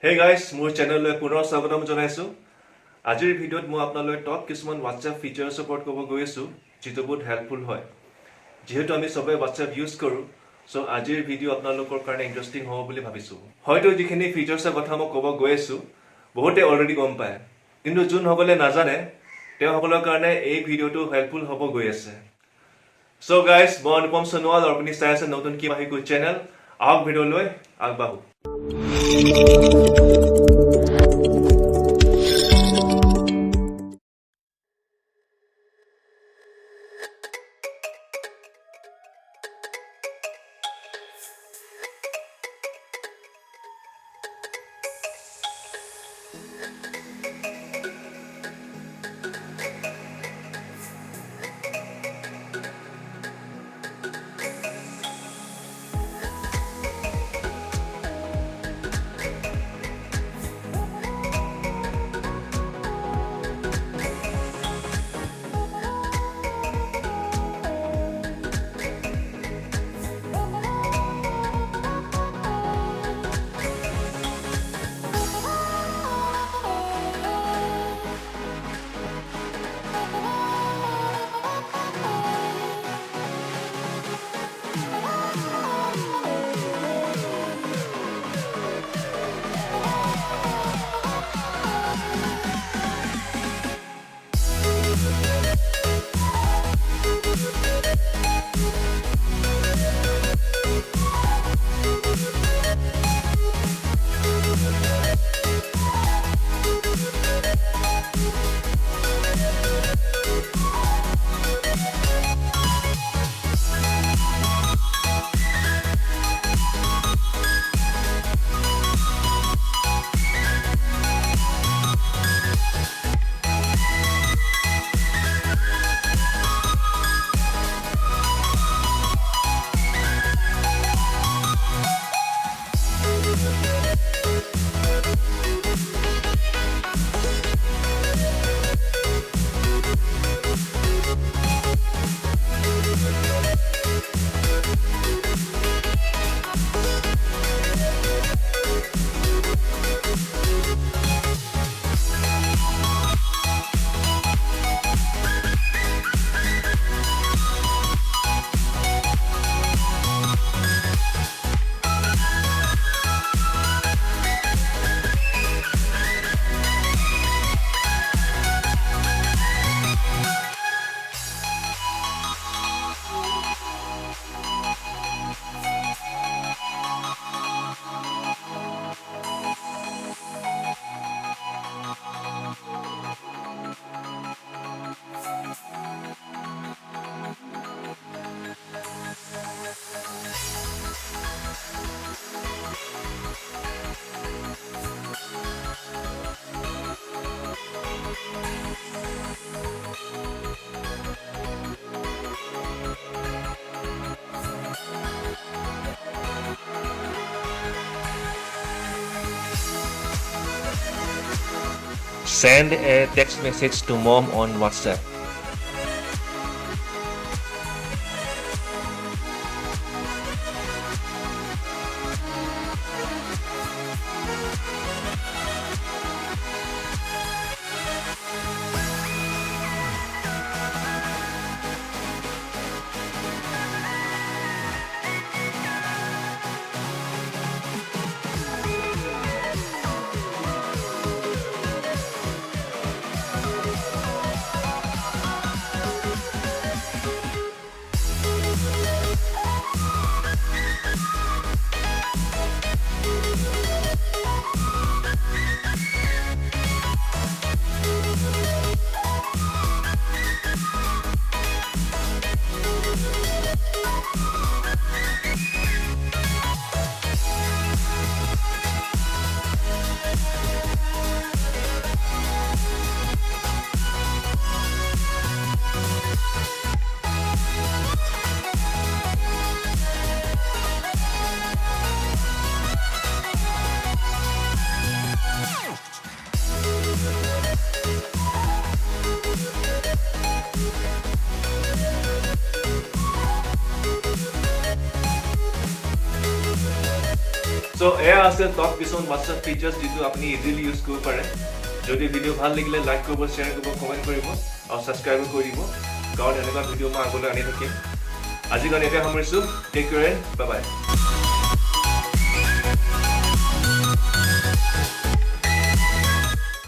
Hey guys, মোৰ চেনেললৈ পুনৰ স্বাগতম জনাইছো। আজিৰ ভিডিঅ'ত মই আপোনালোকক টপ কিছুমান WhatsApp ফিচাৰ্ছৰ ওপৰত ক'ব গৈ আছো, যিটো বহুত হেল্পফুল হয়। যেহেতু আমি সবে WhatsApp ইউজ কৰো, সো আজিৰ ভিডিঅ' আপোনালোকৰ কাৰণে ইন্টাৰেষ্টিং হ'ব বুলি ভাবিছো। হয়তো যিখিনি ফিচাৰ্ছৰ কথা মই ক'ব গৈ আছো, বহুতে অলৰেডি গম পায়। কিন্তু যোনসকলে নাজানে, তেওঁলোকৰ কাৰণে এই ভিডিঅ'টো হেল্পফুল হ'ব গৈ আছে। সো গাইজ, মই অনুপম সোণোৱাল আৰু আপুনি চাই আছে নতুন কি মাহিকুৰ চেনেল। আহক ভিডিঅ'লৈ আগবাঢ়ো। Send a text message to mom on WhatsApp. So এয়া আছে টপ কিছুমান WhatsApp ফিচাৰ্ছ যিটো আপুনি ইজিলি ইউজ কৰিব পাৰে যদি ভিডিঅ' ভাল লাগিলে লাইক কৰিব শ্বেয়াৰ কৰিব কমেণ্ট কৰিব আৰু ছাবস্ক্ৰাইব কৰি দিব কাৰণ এনেকুৱা ভিডিঅ' মই আগলৈ আনি থাকিম আজিৰ কাৰণে এতিয়া সামৰিছোঁ টেক কেয়াৰ বাই বাই